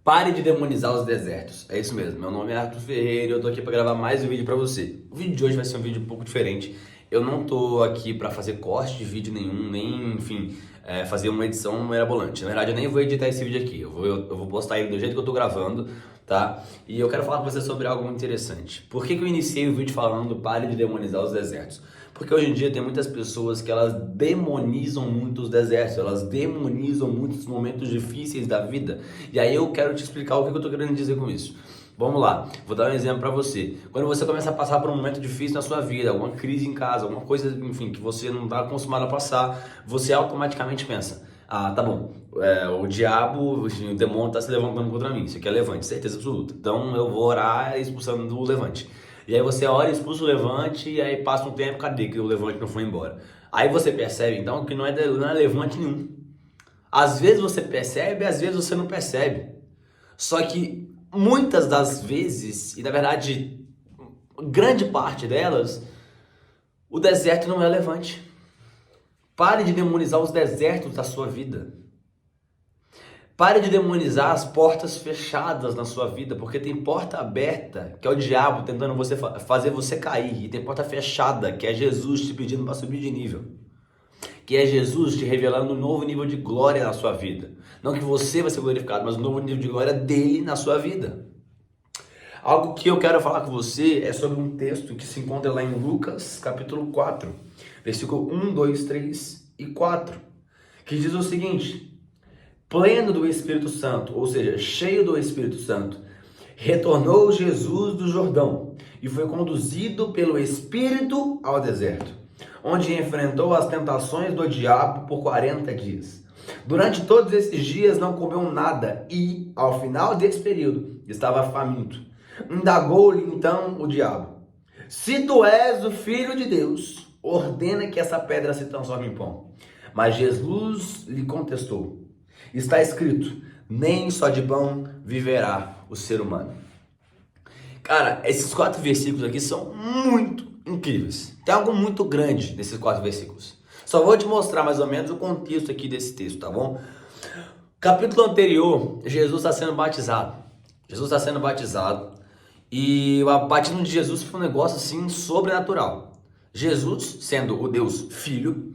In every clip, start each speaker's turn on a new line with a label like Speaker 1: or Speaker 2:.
Speaker 1: Pare de demonizar os desertos. É isso mesmo. Meu nome é Arthur Ferreira e eu tô aqui para gravar mais um vídeo para você. O vídeo de hoje vai ser um vídeo um pouco diferente. Eu não tô aqui para fazer corte de vídeo nenhum, nem, enfim, fazer uma edição mirabolante. Na verdade, eu nem vou editar esse vídeo aqui. Eu vou postar ele do jeito que eu tô gravando, tá? E eu quero falar com você sobre algo muito interessante. Por que eu iniciei o vídeo falando pare de demonizar os desertos? Porque hoje em dia tem muitas pessoas que elas demonizam muito os desertos, elas demonizam muitos momentos difíceis da vida. E aí eu quero te explicar o que eu tô querendo dizer com isso. Vamos lá, vou dar um exemplo para você. Quando você começa a passar por um momento difícil na sua vida, alguma crise em casa, alguma coisa, enfim, que você não está acostumado a passar, você automaticamente pensa: ah, tá bom, o diabo, enfim, o demônio está se levantando contra mim, isso aqui é levante, certeza absoluta. Então eu vou orar expulsando o levante. E aí você ora, expulsa o levante, e aí passa um tempo, cadê que o levante não foi embora? Aí você percebe então que não é levante nenhum. Às vezes você percebe, às vezes você não percebe. Só que muitas das vezes, e na verdade grande parte delas, o deserto não é levante. Pare de demonizar os desertos da sua vida. Pare de demonizar as portas fechadas na sua vida, porque tem porta aberta, que é o diabo tentando fazer você cair, e tem porta fechada, que é Jesus te pedindo para subir de nível. Que é Jesus te revelando um novo nível de glória na sua vida. Não que você vai ser glorificado, mas um novo nível de glória dele na sua vida. Algo que eu quero falar com você é sobre um texto que se encontra lá em Lucas, capítulo 4, versículo 1, 2, 3 e 4, que diz o seguinte: pleno do Espírito Santo, ou seja, cheio do Espírito Santo, retornou Jesus do Jordão e foi conduzido pelo Espírito ao deserto, onde enfrentou as tentações do diabo por 40 dias. Durante todos esses dias não comeu nada e, ao final desse período, estava faminto. Indagou-lhe então o diabo: se tu és o Filho de Deus, ordena que essa pedra se transforme em pão. Mas Jesus lhe contestou: está escrito, nem só de pão viverá o ser humano. Cara, esses 4 versículos aqui são muito incríveis. Tem algo muito grande nesses 4 versículos. Só vou te mostrar mais ou menos o contexto aqui desse texto, tá bom? Capítulo anterior, Jesus está sendo batizado. Jesus está sendo batizado e o batismo de Jesus foi um negócio assim sobrenatural. Jesus, sendo o Deus Filho,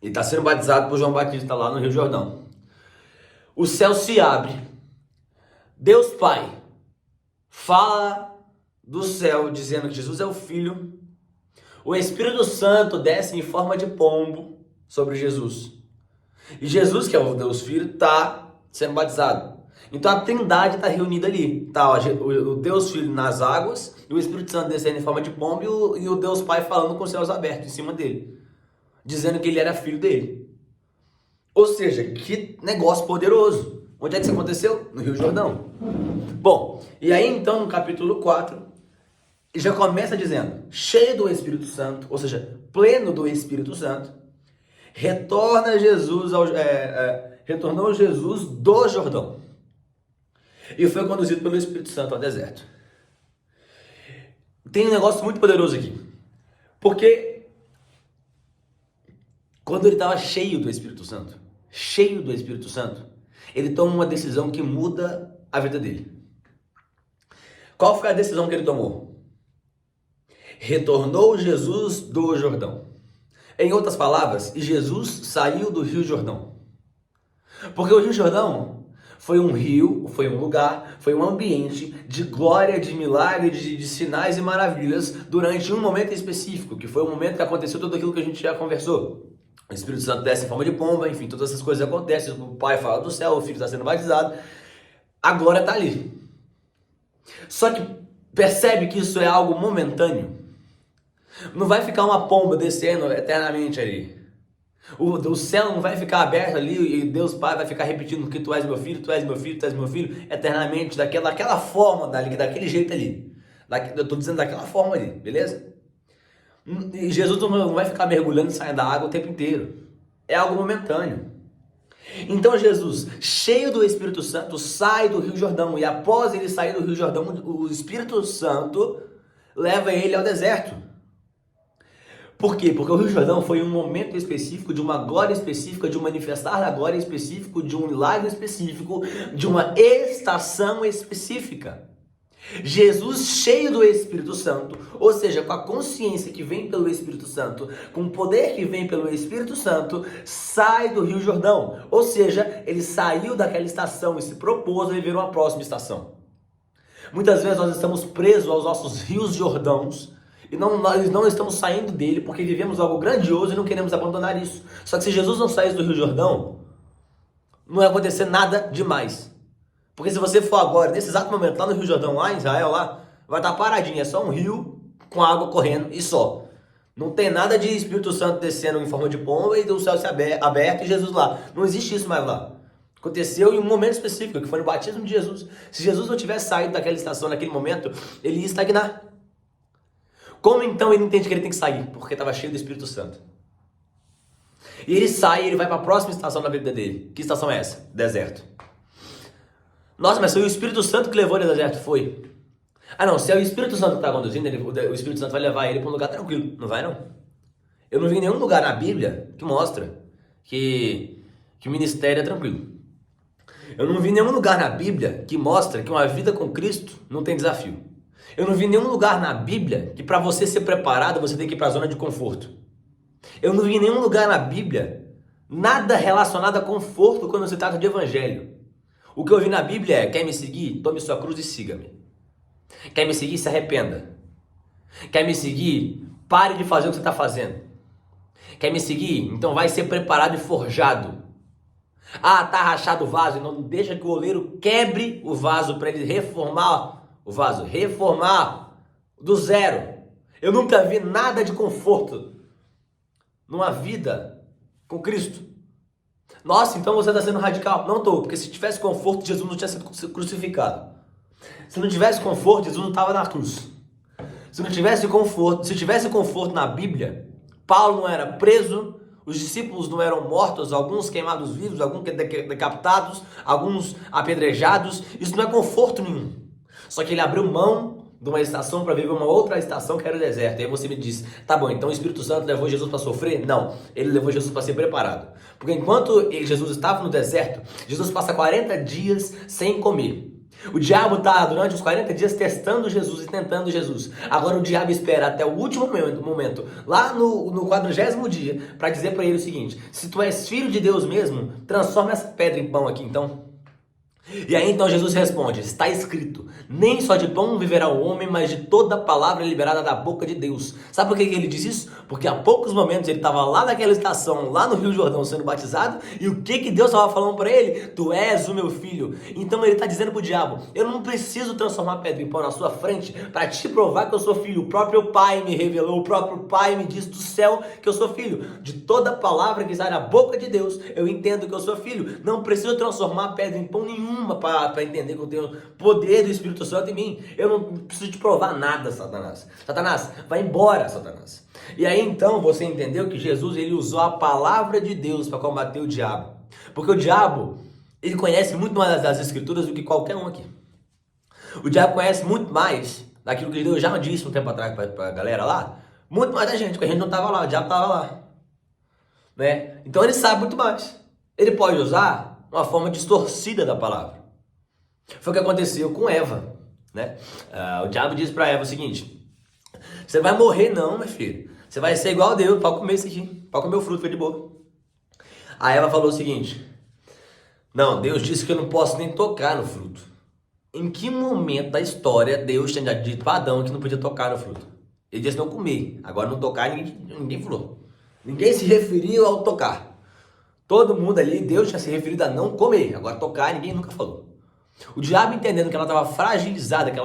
Speaker 1: ele está sendo batizado por João Batista lá no Rio Jordão. O céu se abre, Deus Pai fala do céu dizendo que Jesus é o Filho, o Espírito Santo desce em forma de pombo sobre Jesus, e Jesus, que é o Deus Filho, está sendo batizado. Então a Trindade está reunida ali, tá, o Deus Filho nas águas, e o Espírito Santo descendo em forma de pombo, e o Deus Pai falando com os céus abertos em cima dele, dizendo que ele era filho dele. Ou seja, que negócio poderoso. Onde é que isso aconteceu? No Rio Jordão. Bom, e aí então no capítulo 4, já começa dizendo, cheio do Espírito Santo, ou seja, pleno do Espírito Santo, retornou Jesus do Jordão e foi conduzido pelo Espírito Santo ao deserto. Tem um negócio muito poderoso aqui, porque quando ele estava cheio do Espírito Santo, ele toma uma decisão que muda a vida dele. Qual foi a decisão que ele tomou? Retornou Jesus do Jordão. Em outras palavras, Jesus saiu do Rio Jordão. Porque o Rio Jordão foi um rio, foi um lugar, foi um ambiente de glória, de milagre, de sinais e maravilhas durante um momento específico, que foi o momento que aconteceu tudo aquilo que a gente já conversou. O Espírito Santo desce em forma de pomba, enfim, todas essas coisas acontecem, o Pai fala do céu, o Filho está sendo batizado, agora está ali. Só que percebe que isso é algo momentâneo. Não vai ficar uma pomba descendo eternamente ali. O céu não vai ficar aberto ali e Deus Pai vai ficar repetindo que tu és meu filho, tu és meu filho, tu és meu filho, eternamente, daquela forma, daquele jeito ali. Eu estou dizendo daquela forma ali, beleza? E Jesus não vai ficar mergulhando e saindo da água o tempo inteiro. É algo momentâneo. Então Jesus, cheio do Espírito Santo, sai do Rio Jordão. E após ele sair do Rio Jordão, o Espírito Santo leva ele ao deserto. Por quê? Porque o Rio Jordão foi um momento específico, de uma glória específica, de um manifestar da glória específico, de um milagre específico, de uma estação específica. Jesus cheio do Espírito Santo, ou seja, com a consciência que vem pelo Espírito Santo, com o poder que vem pelo Espírito Santo, sai do Rio Jordão. Ou seja, ele saiu daquela estação e se propôs a viver uma próxima estação. Muitas vezes nós estamos presos aos nossos rios Jordãos e nós não estamos saindo dele porque vivemos algo grandioso e não queremos abandonar isso. Só que se Jesus não saísse do Rio Jordão, não ia acontecer nada demais. Porque se você for agora, nesse exato momento, lá no Rio Jordão, lá em Israel, lá, vai estar paradinho, é só um rio com água correndo e só. Não tem nada de Espírito Santo descendo em forma de pomba e do céu se aberto e Jesus lá. Não existe isso mais lá. Aconteceu em um momento específico, que foi no batismo de Jesus. Se Jesus não tivesse saído daquela estação naquele momento, ele ia estagnar. Como então ele entende que ele tem que sair? Porque estava cheio do Espírito Santo. E ele sai e ele vai para a próxima estação da vida dele. Que estação é essa? Deserto. Nossa, mas foi o Espírito Santo que levou ele ao deserto? Foi. Ah não, se é o Espírito Santo que está conduzindo, o Espírito Santo vai levar ele para um lugar tranquilo. Não vai não. Eu não vi nenhum lugar na Bíblia que mostra que o ministério é tranquilo. Eu não vi nenhum lugar na Bíblia que mostra que uma vida com Cristo não tem desafio. Eu não vi nenhum lugar na Bíblia que para você ser preparado você tem que ir para a zona de conforto. Eu não vi nenhum lugar na Bíblia nada relacionado a conforto quando se trata de evangelho. O que eu vi na Bíblia é: quer me seguir? Tome sua cruz e siga-me. Quer me seguir? Se arrependa. Quer me seguir? Pare de fazer o que você está fazendo. Quer me seguir? Então vai ser preparado e forjado. Ah, tá rachado o vaso. Não deixa que o oleiro quebre o vaso para ele reformar o vaso. Reformar do zero. Eu nunca vi nada de conforto numa vida com Cristo. Nossa, então você está sendo radical. Não estou, porque se tivesse conforto, Jesus não tinha sido crucificado. Se não tivesse conforto, Jesus não estava na cruz. Se tivesse conforto na Bíblia, Paulo não era preso, os discípulos não eram mortos, alguns queimados vivos, alguns decapitados, alguns apedrejados. Isso não é conforto nenhum. Só que ele abriu mão de uma estação para viver uma outra estação que era o deserto. E aí você me diz: tá bom, então o Espírito Santo levou Jesus para sofrer? Não, ele levou Jesus para ser preparado. Porque enquanto Jesus estava no deserto, Jesus passa 40 dias sem comer. O diabo está durante os 40 dias testando Jesus e tentando Jesus. Agora o diabo espera até o último momento lá no 40º dia, para dizer para ele o seguinte: se tu és filho de Deus mesmo, transforma essa pedra em pão aqui então. E aí então Jesus responde: está escrito, nem só de pão viverá o homem, mas de toda palavra liberada da boca de Deus. Sabe por que ele diz isso? Porque há poucos momentos ele estava lá naquela estação, lá no Rio Jordão sendo batizado, e o que Deus estava falando para ele? Tu és o meu filho. Então ele está dizendo para o diabo: eu não preciso transformar pedra em pão na sua frente para te provar que eu sou filho. O próprio Pai me revelou, o próprio Pai me diz do céu que eu sou filho. De toda palavra que sai da boca de Deus, eu entendo que eu sou filho. Não preciso transformar pedra em pão nenhuma para entender que eu tenho poder do Espírito Santo em mim. Eu não preciso te provar nada, Satanás. Satanás, vai embora, Satanás. E aí então você entendeu que Jesus ele usou a palavra de Deus para combater o diabo. Porque o diabo, ele conhece muito mais das Escrituras do que qualquer um aqui. O diabo conhece muito mais daquilo que Deus já disse um tempo atrás para a galera lá. Muito mais da gente, porque a gente não estava lá, o diabo estava lá. Né? Então ele sabe muito mais. Ele pode usar uma forma distorcida da palavra. Foi o que aconteceu com Eva, né? O diabo disse para Eva o seguinte: você vai morrer não, meu filho. Você vai ser igual a Deus, pode comer isso aqui, pode comer o fruto, foi de boa. A Eva falou o seguinte: não, Deus disse que eu não posso nem tocar no fruto. Em que momento da história Deus tinha dito para Adão que não podia tocar no fruto? Ele disse não comer, agora não tocar ninguém falou. Ninguém se referiu ao tocar. Todo mundo ali, Deus tinha se referido a não comer, agora tocar ninguém nunca falou. O diabo, entendendo que ela estava fragilizada, que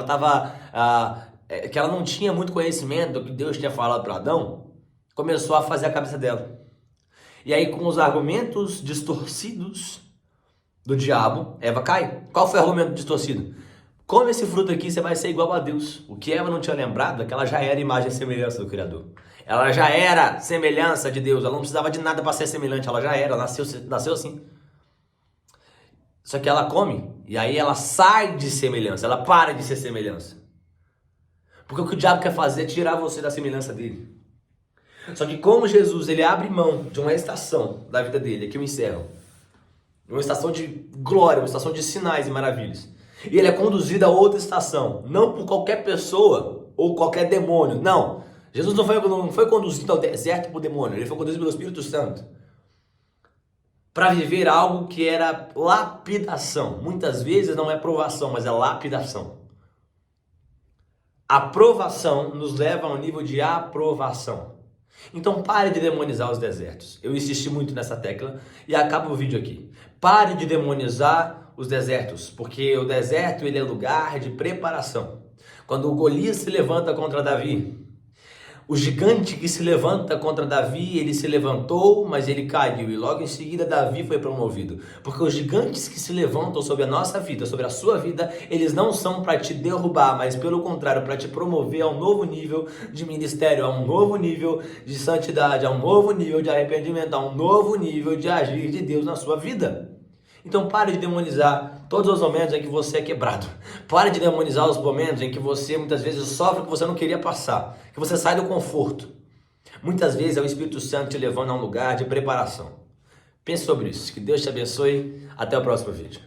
Speaker 1: ela não tinha muito conhecimento do que Deus tinha falado para Adão, começou a fazer a cabeça dela. E aí, com os argumentos distorcidos do diabo, Eva cai. Qual foi o argumento distorcido? Come esse fruto aqui, você vai ser igual a Deus. O que Eva não tinha lembrado é que ela já era imagem e semelhança do Criador. Ela já era semelhança de Deus, ela não precisava de nada para ser semelhante, ela já era, nasceu assim. Só que ela come, e aí ela sai de semelhança, ela para de ser semelhança. Porque o que o diabo quer fazer é tirar você da semelhança dele. Só que como Jesus, ele abre mão de uma estação da vida dele, aqui eu encerro, uma estação de glória, uma estação de sinais e maravilhas, e ele é conduzido a outra estação, não por qualquer pessoa ou qualquer demônio, não. Jesus não foi conduzido ao deserto por demônio, ele foi conduzido pelo Espírito Santo para viver algo que era lapidação. Muitas vezes não é provação, mas é lapidação. A provação nos leva a um nível de aprovação. Então pare de demonizar os desertos. Eu insisti muito nessa tecla e acabo o vídeo aqui. Pare de demonizar os desertos, porque o deserto ele é lugar de preparação. Quando o Golias se levanta contra Davi, o gigante que se levanta contra Davi, ele se levantou, mas ele caiu, e logo em seguida Davi foi promovido. Porque os gigantes que se levantam sobre a nossa vida, sobre a sua vida, eles não são para te derrubar, mas pelo contrário, para te promover a um novo nível de ministério, a um novo nível de santidade, a um novo nível de arrependimento, a um novo nível de agir de Deus na sua vida. Então pare de demonizar todos os momentos em que você é quebrado. Pare de demonizar os momentos em que você muitas vezes sofre o que você não queria passar, que você sai do conforto. Muitas vezes é o Espírito Santo te levando a um lugar de preparação. Pense sobre isso. Que Deus te abençoe. Até o próximo vídeo.